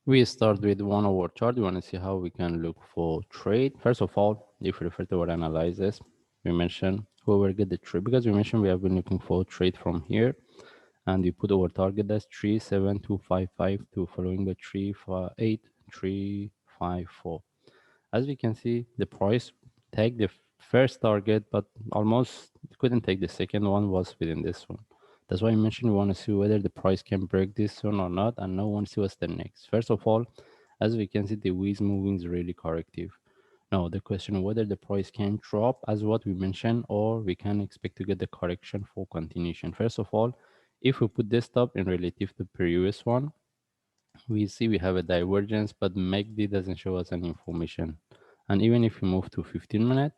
We start with 1 hour chart. We want to see how we can look for trade. First of all, if we refer to our analysis, we mentioned whoever get the trade, because we mentioned we have been looking for trade from here, and we put our target as 37255 to following the 38354. As we can see, the price take the first target, but almost couldn't take the second one, was within this one. That's why I mentioned we want to see whether the price can break this one or not, and now we want to see what's the next. First of all, as we can see, the wiz moving is really corrective. Now the question whether the price can drop as what we mentioned, or we can expect to get the correction for continuation. First of all, if we put this stop in relative to previous one, we see we have a divergence, but MACD doesn't show us any information. And even if we move to 15 minute,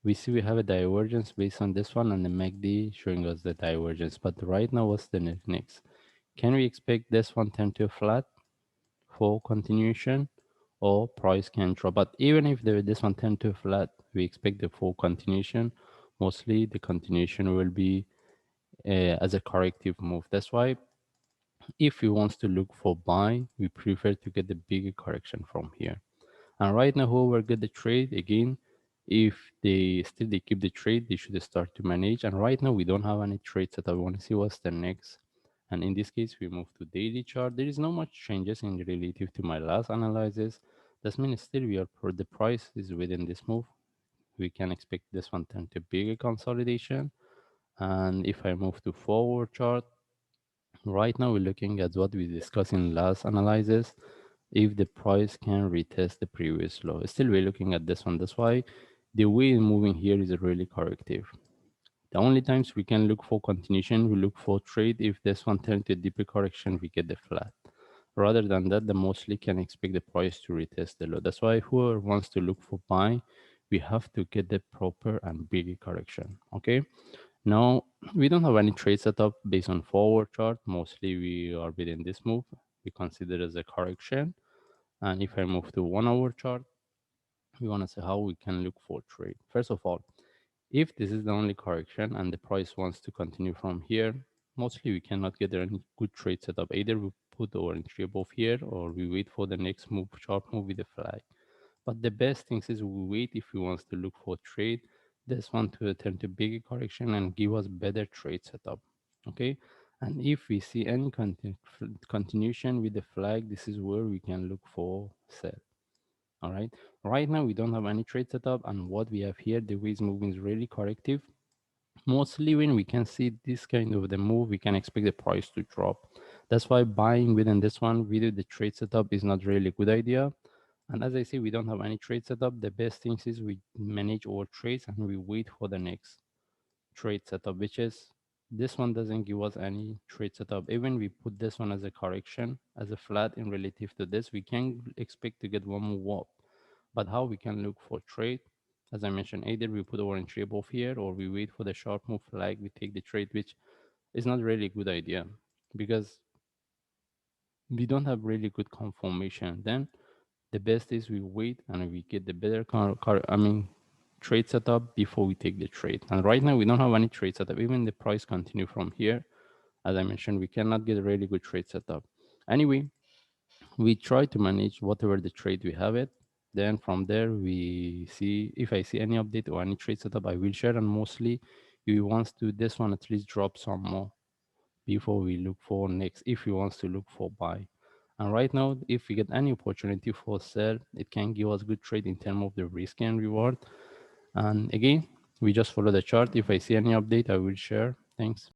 we see we have a divergence based on this one, and the MACD showing us the divergence. But right now, what's the next? Can we expect this one turn to a flat for continuation, or price can drop? But even if this one turn to a flat, we expect the full continuation. Mostly the continuation will be as a corrective move. That's why if we want to look for buy, we prefer to get the bigger correction from here. And right now, whoever get the trade, again, if they keep the trade, they should start to manage. And right now, we don't have any trades that I want to see what's the next. And in this case, we move to daily chart. There is no much changes in relative to my last analysis. That means still we are for the price is within this move. We can expect this one turn to bigger consolidation. And if I move to forward chart, right now we're looking at what we discussed in last analysis. If the price can retest the previous low, still we're looking at this one. That's why the way moving here is really corrective. The only times we can look for continuation, we look for trade. If this one turns to a deeper correction, we get the flat. Rather than that, the mostly can expect the price to retest the low. That's why whoever wants to look for buy, we have to get the proper and bigger correction. Okay. Now we don't have any trade setup based on forward chart. Mostly we are within this move. We consider it as a correction. And if I move to 1 hour chart, we want to see how we can look for trade. First of all, if this is the only correction and the price wants to continue from here, mostly we cannot get any good trade setup. Either we put our entry above here, or we wait for the next move, sharp move with the flag. But the best thing is we wait if we want to look for trade. This one to attempt a bigger correction and give us better trade setup. Okay. And if we see any continuation with the flag, this is where we can look for sell. All right. Right now, we don't have any trade setup. And what we have here, the ways moving is really corrective. Mostly when we can see this kind of the move, we can expect the price to drop. That's why buying within this one with the trade setup is not really a good idea. And as I say, we don't have any trade setup. The best thing is we manage our trades and we wait for the next trade setup, which is this one doesn't give us any trade setup. Even we put this one as a correction, as a flat in relative to this, we can expect to get one move up. But how we can look for trade? As I mentioned, either we put our entry above here, or we wait for the sharp move flag, we take the trade, which is not really a good idea because we don't have really good confirmation. Then the best is we wait and we get the better trade setup before we take the trade. And right now we don't have any trade setup. Even the price continue from here, as I mentioned, we cannot get a really good trade setup. Anyway, we try to manage whatever the trade we have it. Then from there we see if I see any update or any trade setup, I will share. And mostly we want to this one at least drop some more before we look for next, if we want to look for buy. And right now, if we get any opportunity for sell, it can give us good trade in terms of the risk and reward. And again, we just follow the chart. If I see any update, I will share. Thanks.